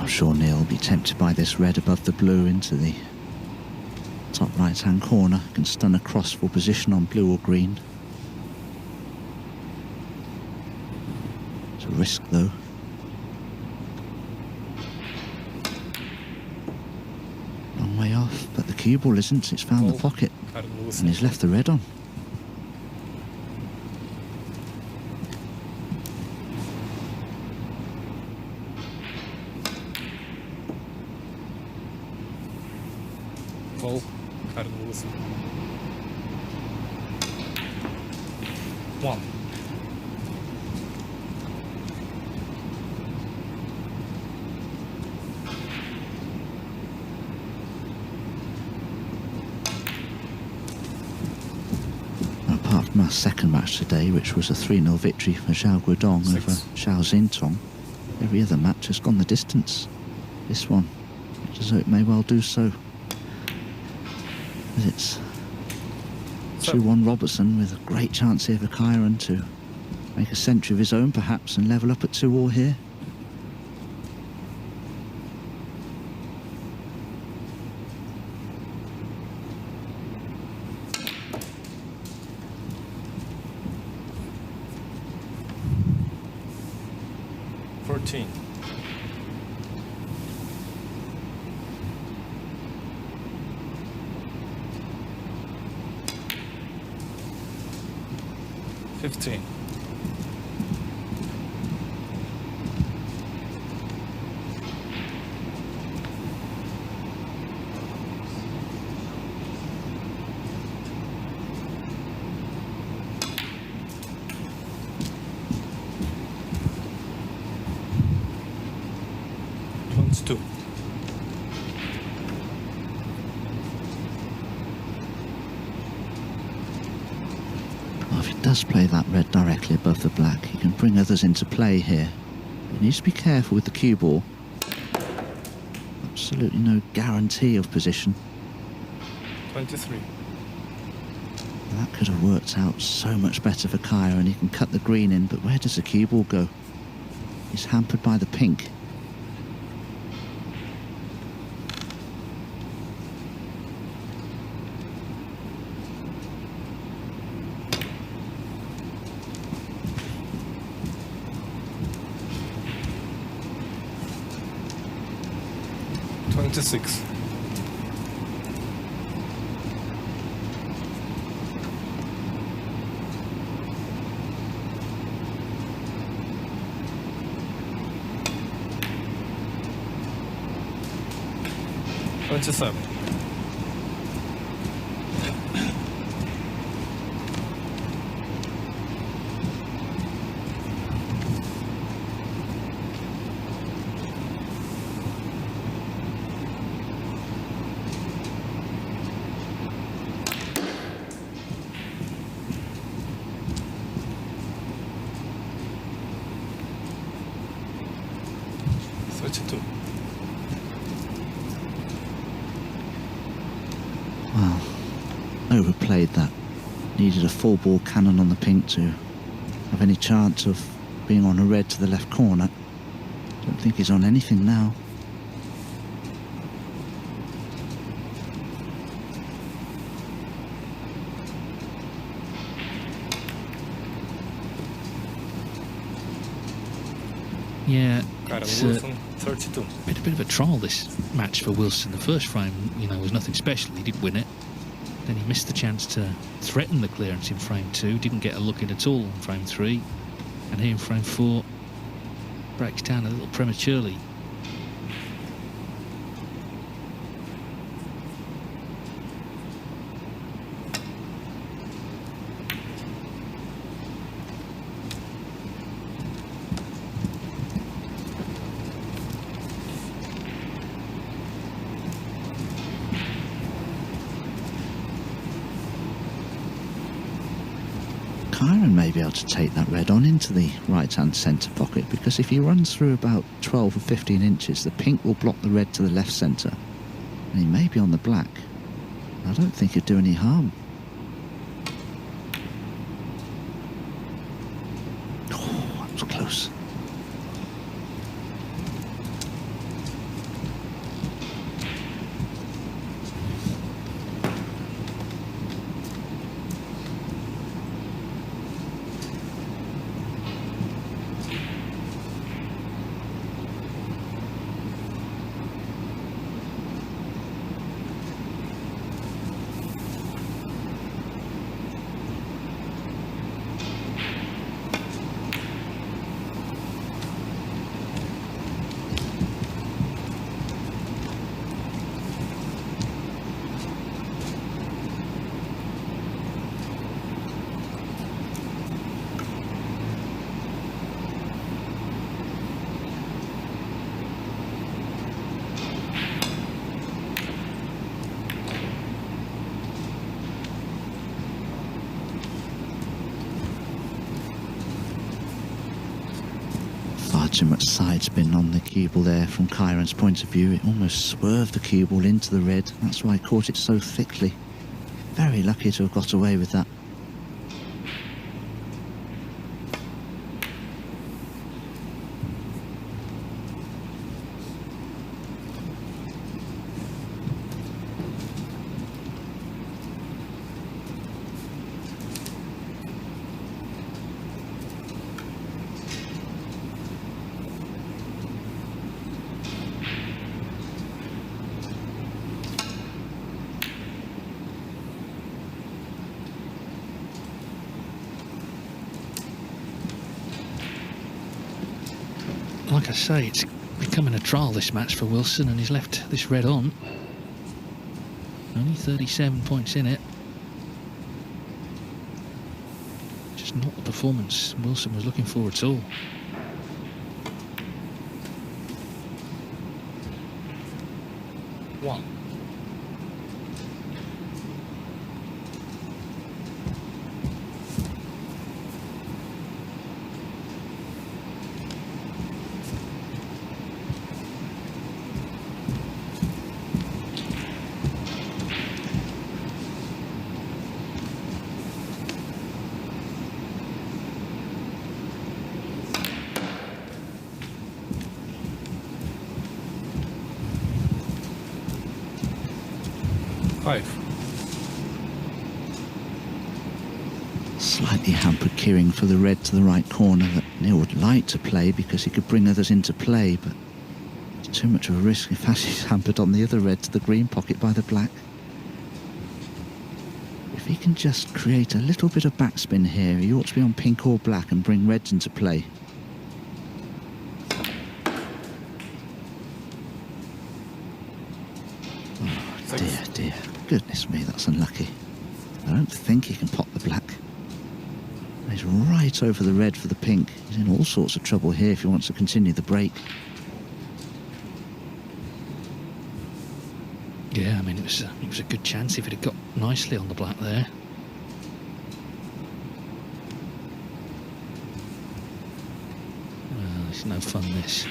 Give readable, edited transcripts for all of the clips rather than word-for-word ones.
I'm sure Neil will be tempted by this red above the blue into the top right-hand corner. Can stun across for position on blue or green. It's a risk though. Long way off, but the cue ball isn't. It's found the pocket and he's left the red on. Wilson. 1. Apart from our second match today, which was a 3-0 victory for Zhao Guodong over Zhao Xintong, every other match has gone the distance. This one, as though it may well do so. It's 2-1 Robertson with a great chance here for Kyron to make a century of his own perhaps and level up at 2-all here. $14. 15. 22. If he does play that red directly above the black, he can bring others into play here. He needs to be careful with the cue ball. Absolutely no guarantee of position. 23. That could have worked out so much better for Kaya, and he can cut the green in, but where does the cue ball go? He's hampered by the pink. Six. $27. Well, overplayed that. Needed a full ball cannon on the pink to have any chance of being on a red to the left corner. Don't think he's on anything now. Yeah, Wilson, 32. Bit of a trial this match for Wilson. The first frame, was nothing special. He did win it. Then he missed the chance to threaten the clearance in frame 2. Didn't get a look in at all in frame 3. And here in frame 4, breaks down a little prematurely. Kyron may be able to take that red on into the right-hand centre pocket, because if he runs through about 12 or 15 inches, the pink will block the red to the left centre, and he may be on the black. I don't think he'd do any harm. Oh, that was close. Far too much side spin on the cue ball there from Kyron's point of view. It almost swerved the cue ball into the red. That's why he caught it so thickly. Very lucky to have got away with that. Like I say, it's becoming a trial, this match for Wilson, and he's left this red on. Only 37 points in it. Just not the performance Wilson was looking for at all. One. Five. Slightly hampered queuing for the red to the right corner that Neil would like to play because he could bring others into play, but it's too much of a risk if Ashley's hampered on the other red to the green pocket by the black. If he can just create a little bit of backspin here, he ought to be on pink or black and bring reds into play. Oh dear, dear. Goodness me, that's unlucky. I don't think he can pop the black. He's right over the red for the pink. He's in all sorts of trouble here if he wants to continue the break. Yeah, I mean, it was a good chance if it had got nicely on the black there. Well, it's no fun, this.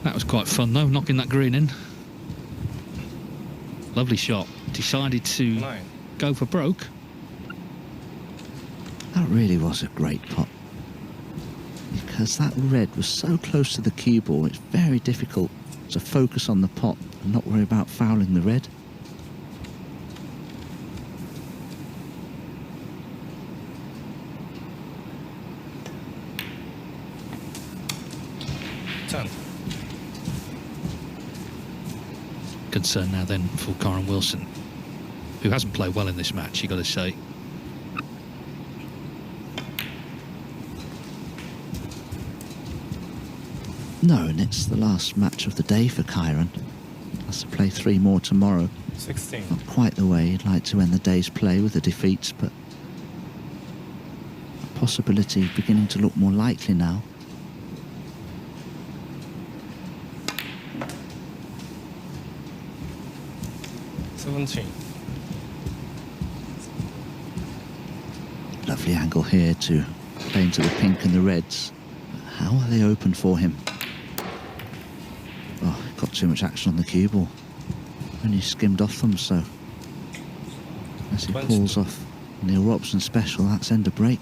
That was quite fun though, knocking that green in. Lovely shot. Decided to 9. go for broke. That really was a great pot. Because that red was so close to the cue ball, it's very difficult to focus on the pot and not worry about fouling the red. Concern now then for Kyron Wilson, who hasn't played well in this match, you got to say. No, and it's the last match of the day for Kyron. Has to play 3 more tomorrow. 16. Not quite the way he'd like to end the day's play with the defeats, but a possibility beginning to look more likely now. Lovely angle here to play into the pink and the reds. How are they open for him? Oh, got too much action on the cue ball. Only skimmed off them, so as he pulls off Neil Robertson special, that's end of break.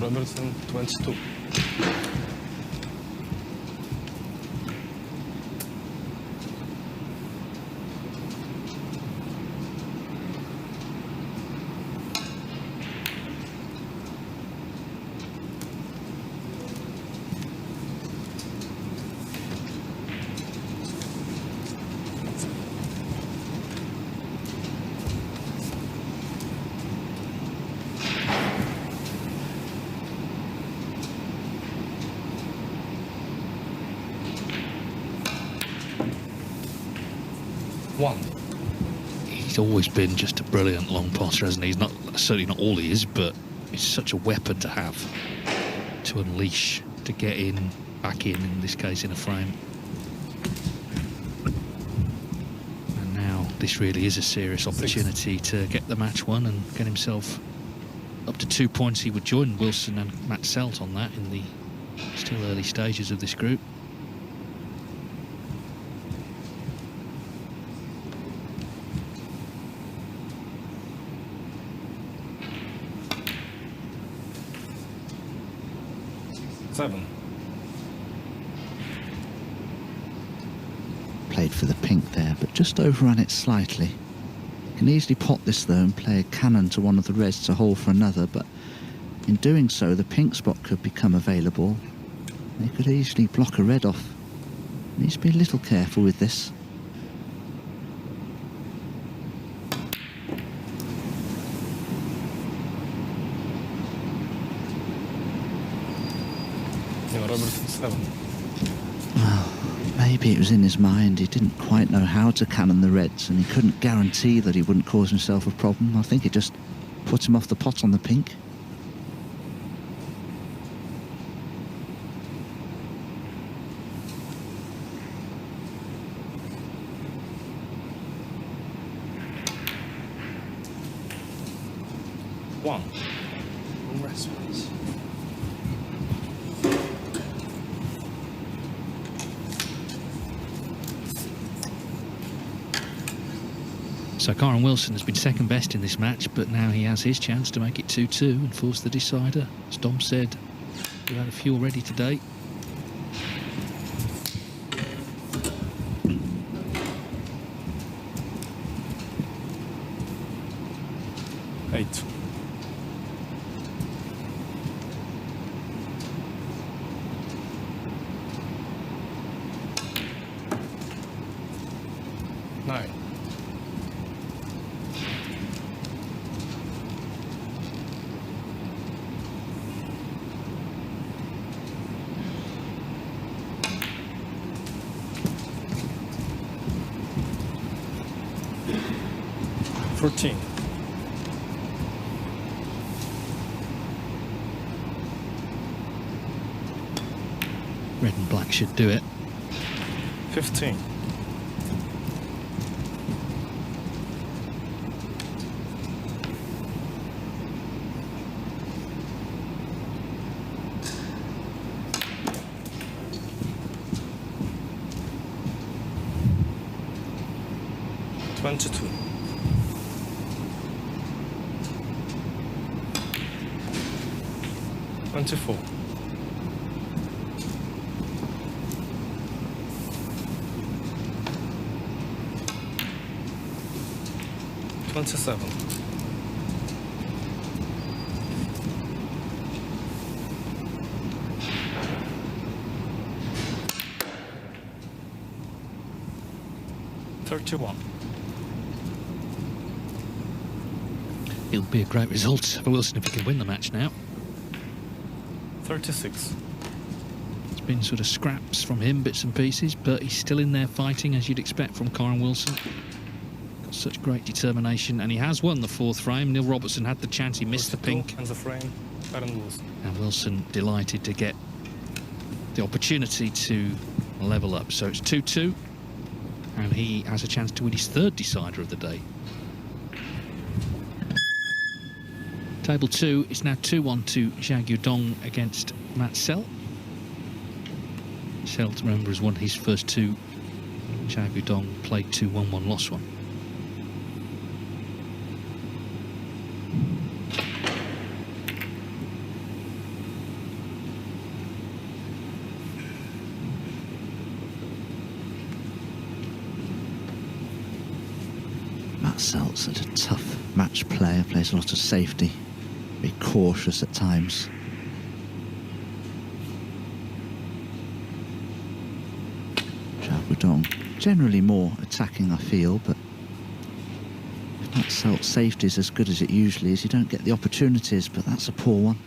Robertson 22. He's always been just a brilliant long potter, hasn't he? He's not, certainly not all he is, but it's such a weapon to have, to unleash, to get in, back in this case, in a frame. And now this really is a serious opportunity to get the match won and get himself up to 2 points. He would join Wilson and Matt Selt on that in the still early stages of this group. Seven. Played for the pink there, but just overrun it slightly. Can easily pot this though and play a cannon to one of the reds to hold for another, but in doing so the pink spot could become available. They could easily block a red off. Needs to be a little careful with this. Yeah, Robertson 7. Well, maybe it was in his mind. He didn't quite know how to cannon the reds, and he couldn't guarantee that he wouldn't cause himself a problem. I think it just put him off the pot on the pink. One. Rest, please. So Karen Wilson has been second best in this match, but now he has his chance to make it 2-2 and force the decider. As Dom said, we've had a few already today. Eight. Nine. Fourteen. Red and black should do it. 15. 22. 24. 27. 31. It'll be a great result for Wilson if he can win the match now. 36. It's been sort of scraps from him, bits and pieces, but he's still in there fighting, as you'd expect from Karen Wilson. Got such great determination, and he has won the fourth frame. Neil Robertson had the chance, he missed the 42 pink. and the frame, Karen Wilson. And Wilson delighted to get the opportunity to level up. So it's 2-2, and he has a chance to win his third decider of the day. Table 2 is now 2-1 to Zhao Guodong against Matt Selt. Selt, remember, has won his first two. Zhao Guodong played 2-1-1, lost one. Matt Selt's a tough match player, plays a lot of safety, very cautious at times. Zhao Guodong, generally more attacking, I feel, but if Matt Selt's safety is as good as it usually is, you don't get the opportunities, but that's a poor one.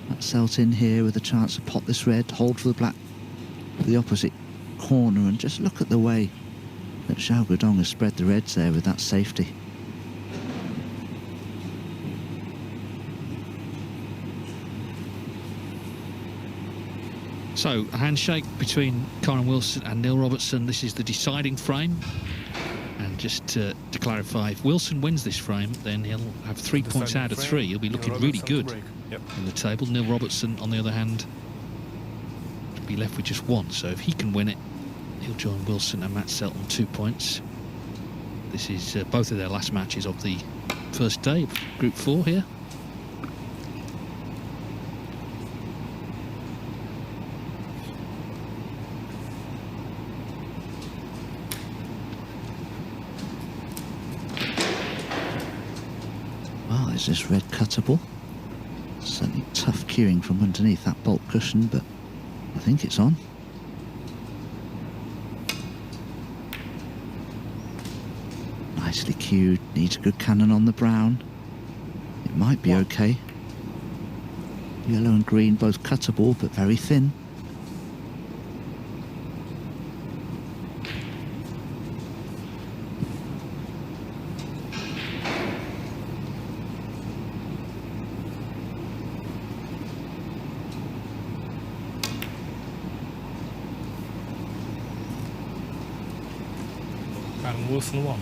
Matt Selt in here with a chance to pot this red, hold for the black, for the opposite corner, and just look at the way that Zhao Guodong has spread the reds there with that safety. So, a handshake between Kyron Wilson and Neil Robertson. This is the deciding frame. And just to clarify, if Wilson wins this frame, then he'll have 3 points out of 3. He'll be looking really good in the table. Neil Robertson, on the other hand, will be left with just 1. So if he can win it, he'll join Wilson and Matt Selton 2 points. This is both of their last matches of the first day of Group 4 here. Well, there's this red cuttable. Certainly tough cueing from underneath that bolt cushion, but I think it's on. Nicely cued, needs a good cannon on the brown. It might be okay. Yellow and green both cuttable, but very thin. And Wilson 1.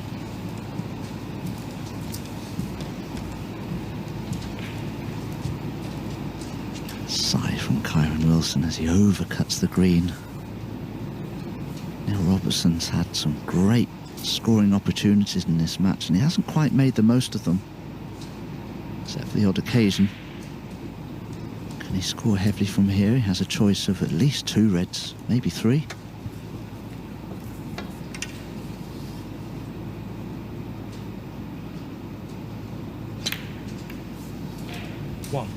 Sigh from Kyron Wilson as he overcuts the green. Neil Robertson's had some great scoring opportunities in this match, and he hasn't quite made the most of them, except for the odd occasion. Can he score heavily from here? He has a choice of at least 2 reds, maybe 3. One.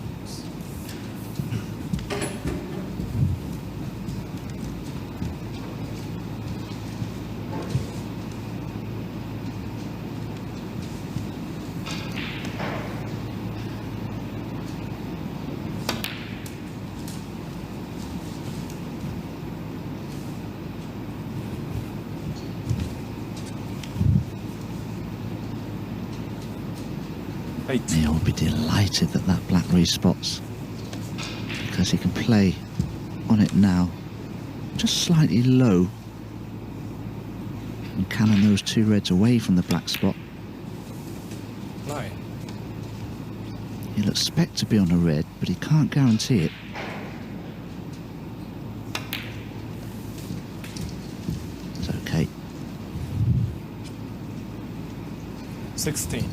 Neil will be delighted that that black respots, because he can play on it now just slightly low and cannon those 2 reds away from the black spot. 9. He'll expect to be on a red, but he can't guarantee it. It's okay. 16.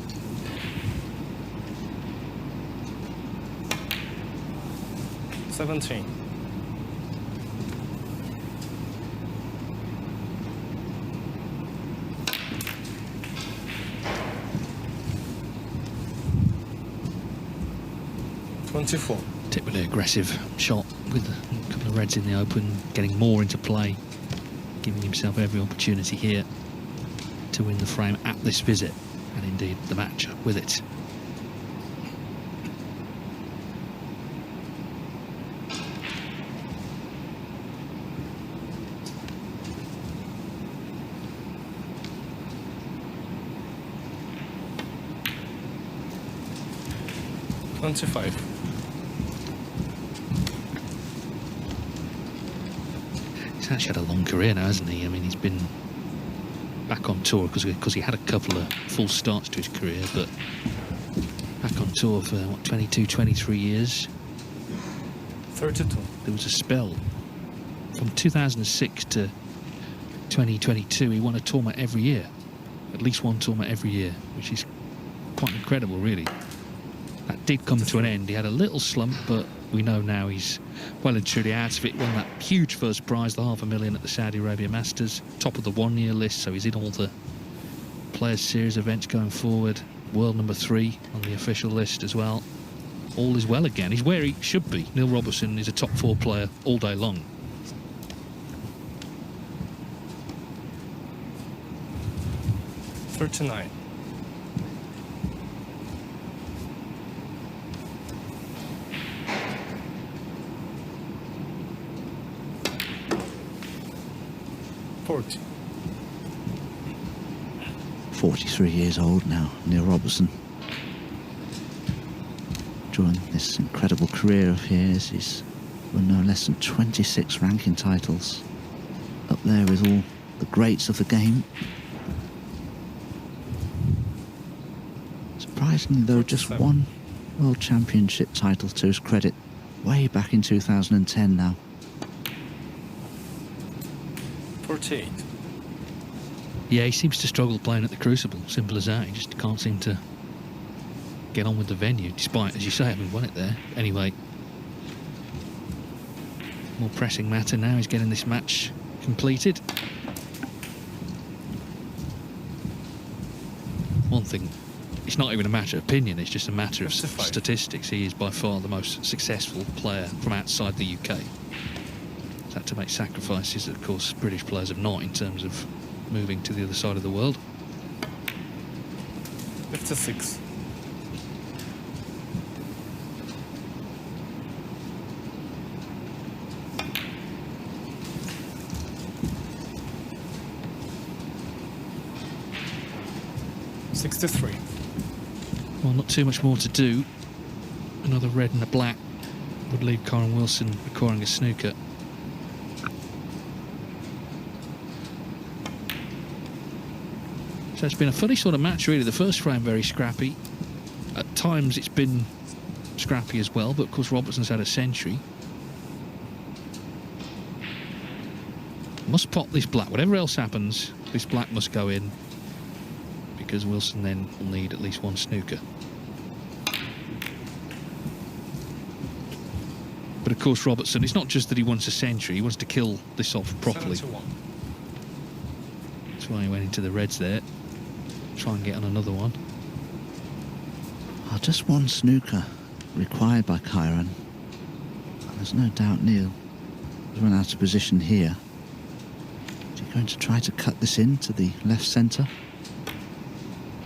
17. 24. Particularly aggressive shot with a couple of reds in the open, getting more into play, giving himself every opportunity here to win the frame at this visit, and indeed the match with it. He's actually had a long career now, hasn't he? I mean, he's been back on tour because he had a couple of full starts to his career, but back on tour for, what, 22, 23 years? 32. There was a spell from 2006 to 2022, he won a tournament every year. At least one tournament every year, which is quite incredible, really. That did come to an end. He had a little slump, but we know now he's well and truly out of it. Won that huge first prize, the $500,000 at the Saudi Arabia Masters, top of the 1-year list, so he's in all the Players Series events going forward. World number 3 on the official list as well. All is well again. He's where he should be. Neil Robertson is a top 4 player all day long. $39. 40. 43 years old now, Neil Robertson. During this incredible career of his, he's Won no less than 26 ranking titles. Up there with all the greats of the game. Surprisingly though, just 47. one World Championship title to his credit, way back in 2010 now. 48. Yeah, he seems to struggle playing at the Crucible. Simple as that. He just can't seem to get on with the venue, despite, as you say, having won it there. Anyway, more pressing matter now. He's getting this match completed. One thing, it's not even a matter of opinion, it's just a matter of 55. statistics. He is by far the most successful player from outside the UK. He's had to make sacrifices that, of course, British players have not, in terms of moving to the other side of the world. 56. $63. Well, not too much more to do. Another red and a black would leave Kyron Wilson recording a snooker. So it's been a funny sort of match, really. The first frame very scrappy. At times it's been scrappy as well, but of course Robertson's had a century. Must pot this black. Whatever else happens, this black must go in, because Wilson then will need at least one snooker. But of course Robertson, it's not just that he wants a century, he wants to kill this off properly. 71. That's why he went into the reds there. Try and get on another one. Oh, just one snooker required by Kyron. There's no doubt Neil has run out of position here. Is he going to try to cut this in to the left centre?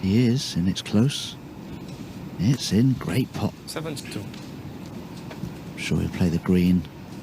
He is, and it's close. It's in, great pot. 72. I'm sure he'll play the green